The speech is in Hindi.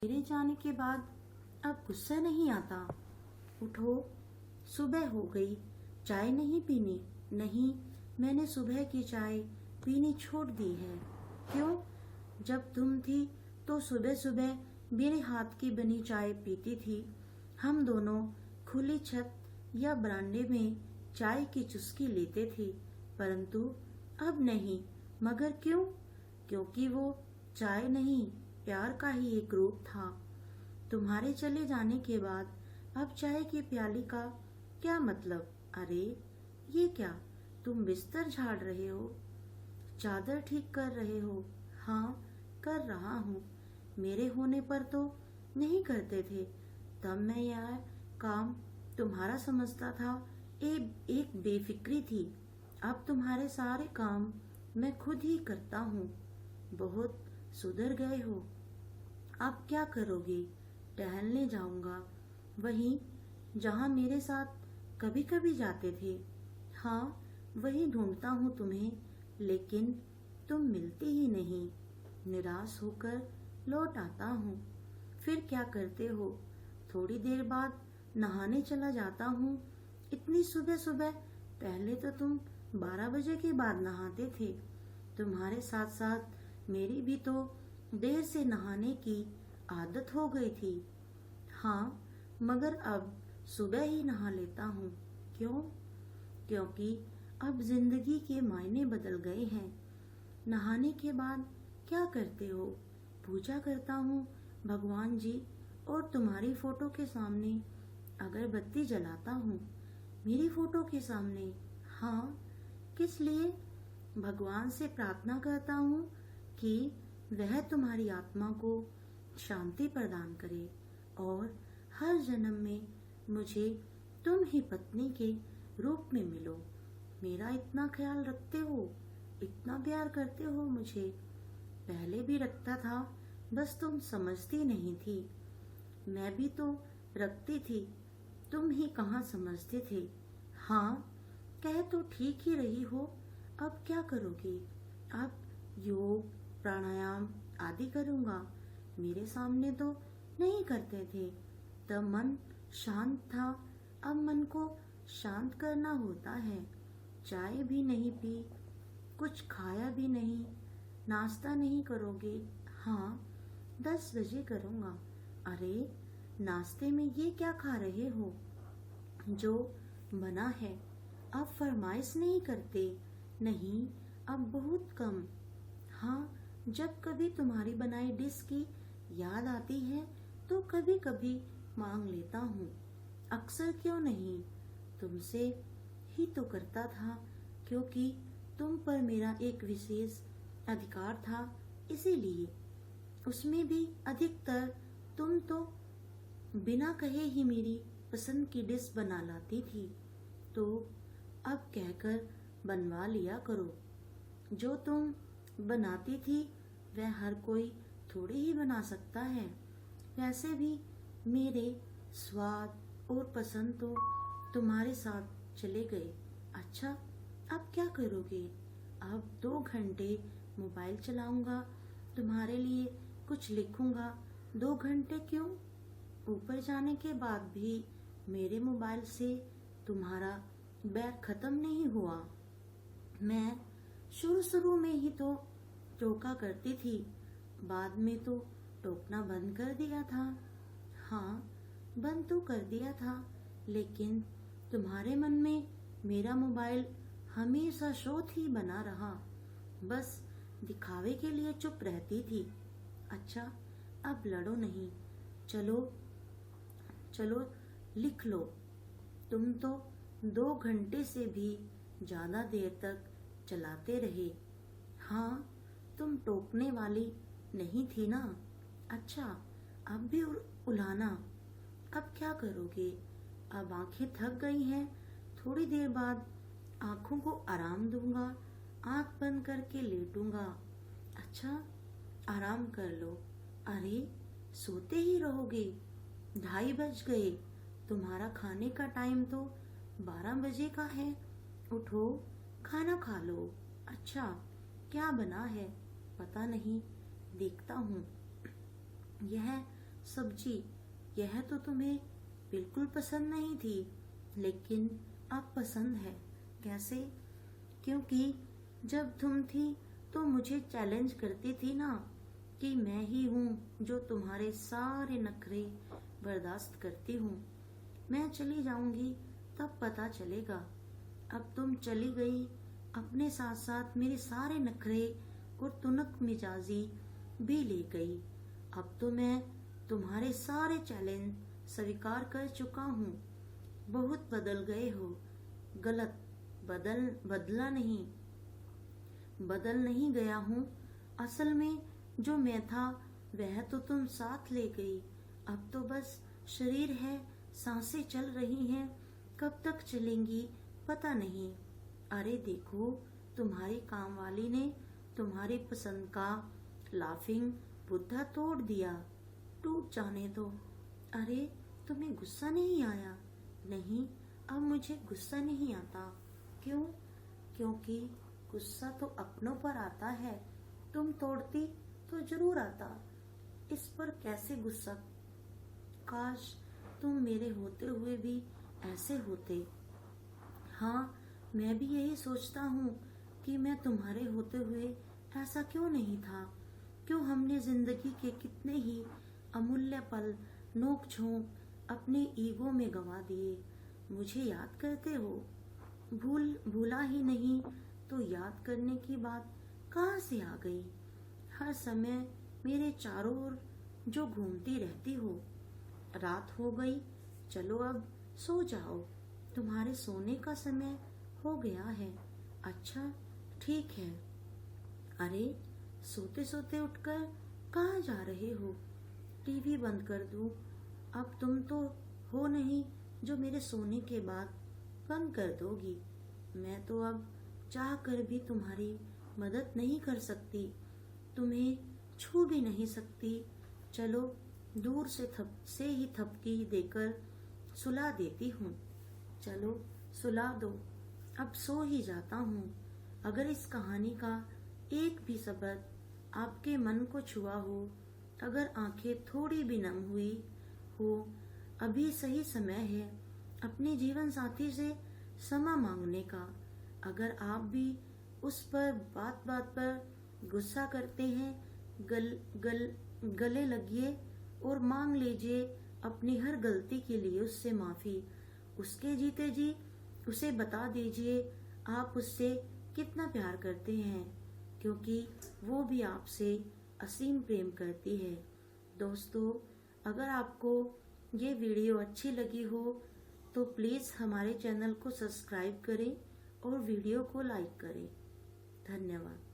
मेरे जाने के बाद अब गुस्सा नहीं आता। उठो, सुबह हो गई, चाय नहीं पीनी? नहीं, मैंने सुबह की चाय पीनी छोड़ दी है। क्यों? जब तुम थी तो सुबह सुबह मेरे हाथ की बनी चाय पीती थी। हम दोनों खुली छत या बरामदे में चाय की चुस्की लेते थे, परंतु अब नहीं। मगर क्यों? क्योंकि वो चाय नहीं, प्यार का ही एक रूप था। तुम्हारे चले जाने के बाद अब चाय की प्याली का क्या मतलब? अरे ये क्या, तुम बिस्तर झाड़ रहे हो, चादर ठीक कर रहे हो? हाँ, कर रहा हूँ। मेरे होने पर तो नहीं करते थे। तब मैं यह काम तुम्हारा समझता था, एक बेफिक्री थी। अब तुम्हारे सारे काम मैं खुद ही करता हूँ। बहुत सुधर गए हो। अब क्या करोगे? टहलने जाऊंगा, वहीं जहाँ मेरे साथ कभी कभी जाते थे। हाँ, वही ढूंढता हूँ तुम्हें, लेकिन तुम मिलती ही नहीं। निराश होकर लौट आता हूँ। फिर क्या करते हो? थोड़ी देर बाद नहाने चला जाता हूँ। इतनी सुबह सुबह? पहले तो तुम 12 बजे के बाद नहाते थे। तुम्हारे साथ साथ मेरी भी तो देर से नहाने की आदत हो गई थी। हाँ, मगर अब सुबह ही नहा लेता हूँ। क्यों? क्योंकि अब जिंदगी के मायने बदल गए हैं। नहाने के बाद क्या करते हो? पूजा करता हूँ भगवान जी, और तुम्हारी फोटो के सामने अगरबत्ती जलाता हूँ। मेरी फोटो के सामने? हाँ, किस लिए? भगवान से प्रार्थना करता हूँ कि वह तुम्हारी आत्मा को शांति प्रदान करे और हर जन्म में मुझे तुम ही पत्नी के रूप में मिलो। मेरा इतना ख्याल रखते हो, इतना प्यार करते हो मुझे। पहले भी रखता था, बस तुम समझती नहीं थी। मैं भी तो रखती थी, तुम ही कहाँ समझते थे। हाँ, कह तो ठीक ही रही हो। अब क्या करोगे? अब योग प्राणायाम आदि करूँगा। मेरे सामने तो नहीं करते थे, तब मन शांत था। अब मन को शांत करना होता है। चाय भी नहीं पी, कुछ खाया भी नहीं। नाश्ता नहीं करोगे? हाँ, 10 बजे करूँगा। अरे, नाश्ते में ये क्या खा रहे हो? जो बना है। अब फरमाइश नहीं करते? नहीं, अब बहुत कम। हाँ, जब कभी तुम्हारी बनाई डिश की याद आती है तो कभी कभी मांग लेता हूँ। अक्सर क्यों नहीं? तुमसे ही तो करता था, क्योंकि तुम पर मेरा एक विशेष अधिकार था, इसीलिए। उसमें भी अधिकतर तुम तो बिना कहे ही मेरी पसंद की डिश बना लाती थी। तो अब कहकर बनवा लिया करो। जो तुम बनाती थी वह हर कोई थोड़ी ही बना सकता है। वैसे भी मेरे स्वाद और पसंद तो तुम्हारे साथ चले गए। अच्छा, अब क्या करोगे? अब 2 घंटे मोबाइल चलाऊंगा, तुम्हारे लिए कुछ लिखूंगा। 2 घंटे क्यों? ऊपर जाने के बाद भी मेरे मोबाइल से तुम्हारा बैर खत्म नहीं हुआ। मैं शुरू शुरू में ही तो टोका करती थी, बाद में तो टोकना बंद कर दिया था। हाँ, बंद तो कर दिया था, लेकिन तुम्हारे मन में मेरा मोबाइल हमेशा शोध ही बना रहा। बस दिखावे के लिए चुप रहती थी। अच्छा, अब लड़ो नहीं, चलो चलो लिख लो। तुम तो 2 घंटे से भी ज्यादा देर तक चलाते रहे। हाँ, तुम टोकने वाली नहीं थी ना? अच्छा, अब भी उलाना। अब क्या करोगे? अब आंखें थक गई हैं, थोड़ी देर बाद आंखों को आराम दूंगा, आंख बंद करके लेटूंगा। अच्छा, आराम कर लो। अरे, सोते ही रहोगे? 2:30 बज गए। तुम्हारा खाने का टाइम तो 12 बजे का है। उठो, खाना खा लो। अच्छा, क्या बना है? पता नहीं, देखता हूँ। यह सब्जी, यह तो तुम्हें बिल्कुल पसंद नहीं थी, लेकिन अब पसंद है। कैसे? क्योंकि जब तुम थी तो मुझे चैलेंज करती थी ना कि मैं ही हूँ जो तुम्हारे सारे नखरे बर्दाश्त करती हूँ। मैं चली जाऊंगी तब पता चलेगा। अब तुम चली गई, अपने साथ साथ मेरे सारे नखरे और तुनक मिजाजी भी ले गई। अब तो मैं तुम्हारे सारे चैलेंज स्वीकार कर चुका हूँ। बहुत बदल गए हो। गलत, बदल नहीं गया हूँ। असल में जो मैं था वह तो तुम साथ ले गई। अब तो बस शरीर है, सांसें चल रही हैं, कब तक चलेंगी पता नहीं। अरे देखो, तुम्हारी काम वाली ने तुम्हारी पसंद का लाफिंग बुद्धा तोड़ दिया। टूट जाने दो। अरे तुम्हें गुस्सा नहीं आया? नहीं, अब मुझे गुस्सा नहीं आता। क्यों? क्योंकि गुस्सा तो अपनों पर आता है। तुम तोड़ती तो जरूर आता। इस पर कैसे गुस्सा? काश तुम मेरे होते हुए भी ऐसे होते। हाँ, मैं भी यही सोचता हूँ कि मैं तुम्हारे होते हुए ऐसा क्यों नहीं था। क्यों हमने जिंदगी के कितने ही अमूल्य पल नोक झोंक अपने ईगो में गंवा दिए। मुझे याद करते हो? भूला ही नहीं तो याद करने की बात कहाँ से आ गई? हर समय मेरे चारों ओर जो घूमती रहती हो। रात हो गई, चलो अब सो जाओ। तुम्हारे सोने का समय हो गया है। अच्छा, ठीक है। अरे सोते सोते उठकर कहाँ जा रहे हो? टीवी बंद कर दूं? अब तुम तो हो नहीं जो मेरे सोने के बाद बंद कर दोगी। मैं तो अब चाह कर भी तुम्हारी मदद नहीं कर सकती, तुम्हें छू भी नहीं सकती। चलो दूर से ही थपकी देकर सुला देती हूँ। चलो सुला दो, अब सो ही जाता हूँ। अगर इस कहानी का एक भी शब्द आपके मन को छुआ हो, अगर आंखें थोड़ी भी नम हुई हो, अभी सही समय है अपने जीवन साथी से क्षमा मांगने का। अगर आप भी उस पर बात बात पर गुस्सा करते हैं, गले लगिए और मांग लीजिए अपनी हर गलती के लिए उससे माफी। उसके जीते जी उसे बता दीजिए आप उससे कितना प्यार करते हैं, क्योंकि वो भी आपसे असीम प्रेम करती है। दोस्तों, अगर आपको ये वीडियो अच्छी लगी हो तो प्लीज़ हमारे चैनल को सब्सक्राइब करें और वीडियो को लाइक करें। धन्यवाद।